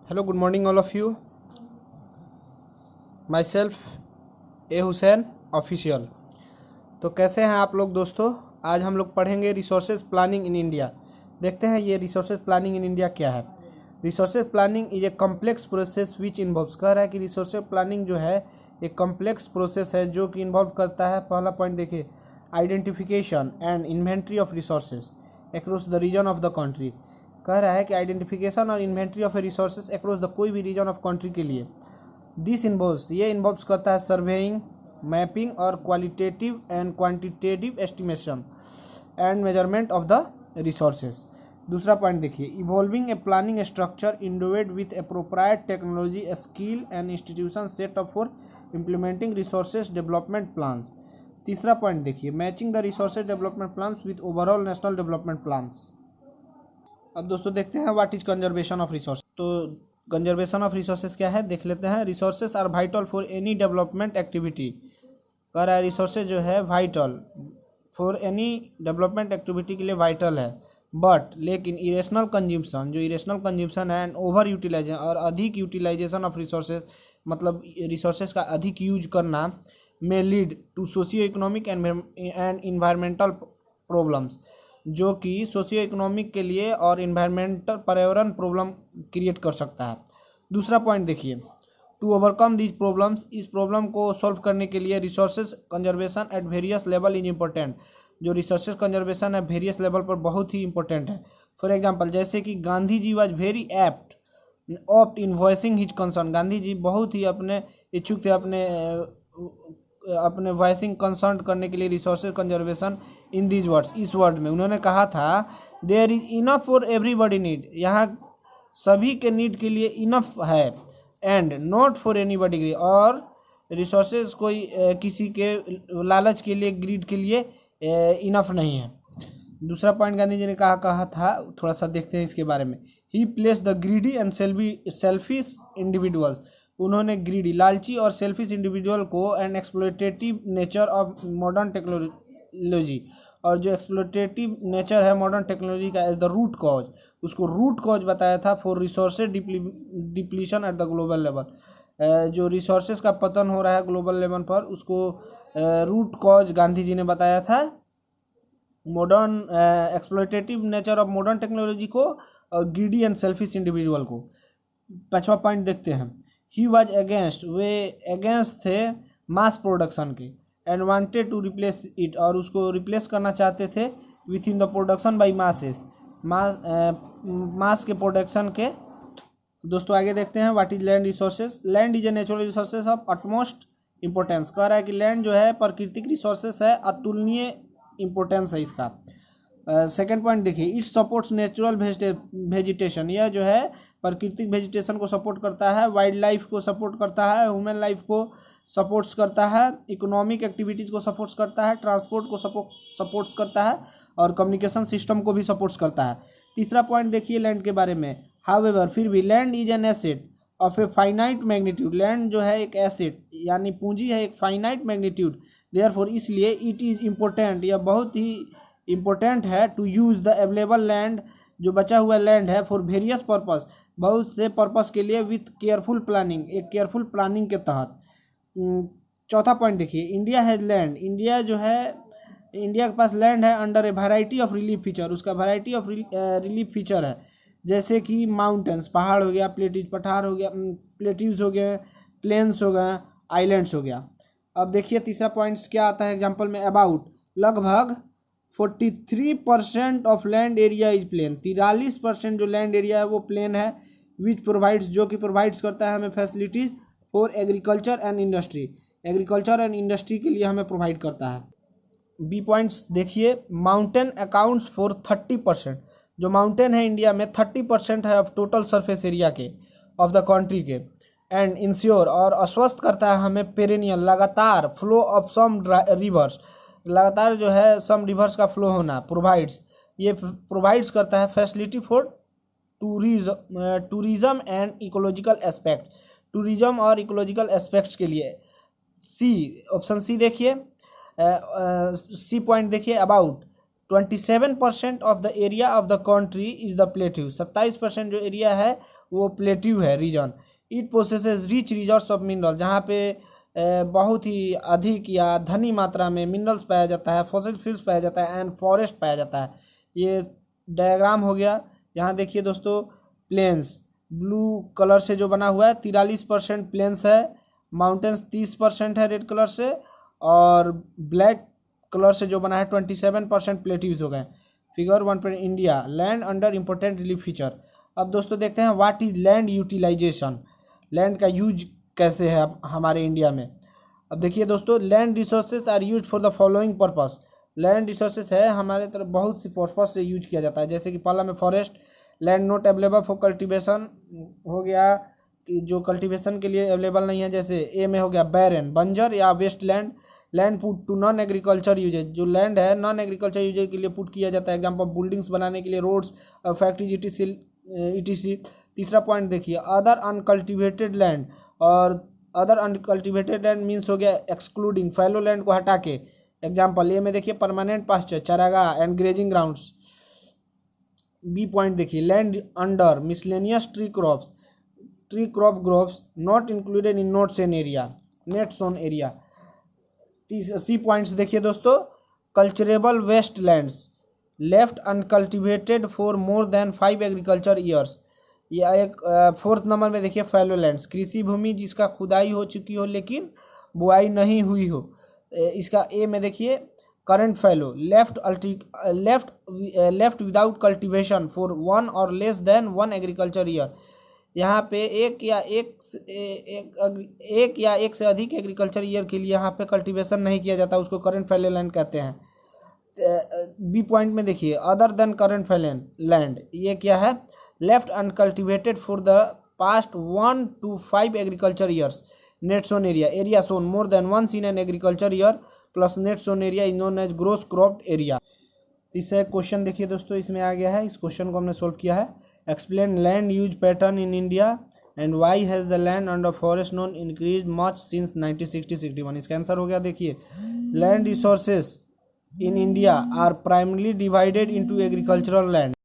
Hello, good morning, all of you. Myself, A Hussain official. तो कैसे हैं आप लोग दोस्तों। आज हम लोग पढ़ेंगे रिसोर्सेज प्लानिंग इन इंडिया। देखते हैं ये रिसोर्सेज प्लानिंग इन इंडिया क्या है। Resources planning is a complex process which involves, कह रहा है कि रिसोर्सेज प्लानिंग जो है एक कम्प्लेक्स प्रोसेस है जो कि इन्वॉल्व करता है। पहला पॉइंट देखिए, identification and inventory of resources across the region of the country. कह रहा है कि आइडेंटिफिकेशन और inventory of resources across the कोई भी रीजन ऑफ कंट्री के लिए दिस इन्वॉल्व्स, ये इन्वॉल्व्स करता है सर्वेइंग, मैपिंग और qualitative and quantitative estimation and measurement of the resources. दूसरा पॉइंट देखिए, evolving a planning structure endowed with appropriate technology skill and institution set up for implementing resources development plans. तीसरा point देखिए, matching the resources development plans with overall national development plans. अब दोस्तों देखते हैं what is conservation of resource. तो conservation of resources क्या है देख लेते हैं। Resources are vital for any development activity. कह रहा है रिसोर्सेज जो है vital for any development activity के लिए वाइटल है, बट लेकिन इरेशनल कंज्यूमशन, जो इरेशनल कंज्यूमशन है, एंड ओवर यूटिलाइजेशन और अधिक यूटिलाइजेशन ऑफ रिसोर्सेज, मतलब रिसोर्सेज का अधिक यूज करना, में lead to socio economic and environmental problems, जो कि सोशियो इकोनॉमिक के लिए और इन्वायरमेंटल पर्यावरण प्रॉब्लम क्रिएट कर सकता है। दूसरा पॉइंट देखिए, टू ओवरकम दीज प्रॉब्लम्स, इस प्रॉब्लम को सॉल्व करने के लिए resources conservation at various level is important. जो रिसोर्सेज कंजर्वेशन है वेरियस लेवल पर बहुत ही इंपॉर्टेंट है। फॉर एग्जांपल, जैसे कि Gandhi ji was very apt in voicing his concern. Gandhi ji बहुत ही अपने इच्छुक थे अपने वॉइसिंग कंसर्न करने के लिए resources conservation in these words, इस वर्ड में उन्होंने कहा था, there is enough for everybody need, यहाँ सभी के नीड के लिए इनफ है, एंड नॉट फॉर एनीबॉडी के, और रिसोर्सेज कोई किसी के लालच के लिए, ग्रीड के लिए इनफ नहीं है। दूसरा पॉइंट गांधी जी ने कहा था, थोड़ा सा देखते हैं इसके बारे में। He places the greedy and selfish individuals, उन्होंने ग्रीडी, लालची और सेल्फिश इंडिविजुअल को and exploitative nature of modern technology, और जो एक्सप्लोइटेटिव नेचर है मॉडर्न टेक्नोलॉजी का, एज द रूट कॉज, उसको रूट कॉज बताया था for resources depletion at the global level. जो रिसोर्सेज का पतन हो रहा है ग्लोबल लेवल पर, उसको रूट कॉज गांधी जी ने बताया था modern exploitative nature of modern technology को और ग्रीडी एंड सेल्फिश इंडिविजुअल को। पांचवा पॉइंट देखते हैं, ही वाज अगेंस्ट, वे अगेंस्ट थे मास प्रोडक्शन के, and wanted to replace it, और उसको रिप्लेस करना चाहते थे with in the production by masses, mass के प्रोडक्शन के। दोस्तों आगे देखते हैं what is land resources. Land is a natural resources of utmost importance. कह रहा है कि लैंड जो है प्राकृतिक रिसोर्सेज है, अतुलनीय इंपॉर्टेंस है इसका। सेकेंड पॉइंट देखिए, इट सपोर्ट्स नेचुरल वेजिटेशन, यह जो है प्राकृतिक वेजिटेशन को सपोर्ट करता है, वाइल्ड लाइफ को सपोर्ट करता है, ह्यूमन लाइफ को सपोर्ट्स करता है, इकोनॉमिक एक्टिविटीज़ को सपोर्ट्स करता है, ट्रांसपोर्ट को सपोर्ट्स करता है, और कम्युनिकेशन सिस्टम को भी सपोर्ट्स करता है। तीसरा पॉइंट देखिए लैंड के बारे में, हाउएवर, फिर भी, land is an asset of a finite magnitude, land जो है एक एसेट यानी पूंजी है, एक फाइनाइट मैग्नीट्यूड, देयरफॉर इसलिए इट इज़ इम्पोर्टेंट, यह बहुत ही इम्पोर्टेंट है, to use the available land, जो बचा हुआ लैंड है, फॉर वेरियस पर्पस, बहुत से पर्पस के लिए, विथ केयरफुल प्लानिंग, एक केयरफुल प्लानिंग के तहत। चौथा पॉइंट देखिए, इंडिया हैज लैंड, इंडिया जो है, इंडिया के पास लैंड है under A variety of relief feature, उसका वैरायटी ऑफ रिलीफ फीचर है, जैसे कि माउंटेन्स, पहाड़ हो गया, प्लेटीज, पठार हो गया, प्लेटीव्स हो गए, प्लेन्स हो गए, आइलैंड्स हो गया। अब देखिए तीसरा पॉइंट्स क्या आता है एग्जाम्पल में, अबाउट, लगभग 43% of land area is plain, 43% जो लैंड एरिया है वो प्लेन है, विच प्रोवाइड्स, जो कि प्रोवाइड्स करता है हमें facilities for agriculture and industry, agriculture and industry के लिए हमें प्रोवाइड करता है। बी पॉइंट्स देखिए, माउंटेन अकाउंट्स फॉर 30%, जो माउंटेन है इंडिया में 30% है ऑफ टोटल सरफेस एरिया के, ऑफ द कंट्री के, एंड इंश्योर, और आश्वस्त करता है हमें पेरेनियल, लगातार फ्लो ऑफ सम रिवर्स, लगातार जो है सम रिवर्स का फ्लो होना, प्रोवाइड्स, ये प्रोवाइड्स करता है facility for tourism and ecological aspect, tourism और इकोलॉजिकल एस्पेक्ट्स के लिए। सी, ऑप्शन सी देखिए, सी पॉइंट देखिए, about 27% of the area of the country is the plateau, 27% जो एरिया है वो प्लेट्यू है region. It possesses rich reserves of mineral, जहाँ पे बहुत ही अधिक या धनी मात्रा में मिनरल्स पाया जाता है, फॉसिल फ्यूल्स पाया जाता है एंड फॉरेस्ट पाया जाता है। ये डायग्राम हो गया। यहाँ देखिए दोस्तों, प्लेन्स ब्लू कलर से जो बना हुआ है 43% प्लेन्स है, माउंटेन्स 30% है रेड कलर से, और ब्लैक कलर से जो बना है 27% प्लेट्यूज हो गए। फिगर 1 पर India land under important relief feature. अब दोस्तों देखते हैं what is land utilization, land का यूज कैसे है अब हमारे इंडिया में। अब देखिए दोस्तों, land resources are use for the following purpose. Land resources है हमारे तरफ बहुत सी पर्पस से यूज किया जाता है, जैसे कि पहला में forest, land not available for cultivation हो गया, कि जो कल्टीवेशन के लिए अवेलेबल नहीं है। जैसे ए में हो गया बैरन, बंजर या waste land. Land put to non agriculture uses, जो लैंड है नॉन एग्रीकल्चर यूजेज के लिए पुट किया जाता है, एग्जाम्पल बिल्डिंग्स बनाने के लिए, रोड्स, फैक्ट्रीज इटीसी। तीसरा पॉइंट देखिए, अदर अनकल्टिवेटेड लैंड, और अदर अनकल्टिवेटेड लैंड मीन्स हो गया एक्सक्लूडिंग फैलो लैंड को हटा के। एग्जाम्पल ए में देखिए परमानेंट पास्चर, चारागाह and grazing grounds. B point देखिए, land under miscellaneous tree crop groves not included in net sown area, net sown area. C points देखिए दोस्तों, culturable waste lands left uncultivated for more than 5 agriculture years. या एक 4th number में देखिए फैलो lands, कृषि भूमि जिसका खुदाई हो चुकी हो लेकिन बुआई नहीं हुई हो। इसका ए में देखिए current fallow, left without cultivation for 1 और लेस देन 1 एग्रीकल्चर ईयर। यहाँ पे एक या एक से अधिक एग्रीकल्चर ईयर के लिए यहाँ पे कल्टीवेशन नहीं किया जाता, उसको करंट फैलो लैंड कहते हैं। बी पॉइंट में देखिए other than current fallow land, ये क्या है, left uncultivated for the past 1 to 5 agriculture years. Net sown area sown more than once in an agriculture year plus net sown area is known as gross cropped area. तीसरा question देखिए दोस्तों, इसमें आ गया है, इस क्वेश्चन को हमने solve किया है। Explain land use pattern in India and why has the land under forest not increase much since 1960-61। इसका आंसर हो गया देखिए, land resources in India are primarily divided into agricultural land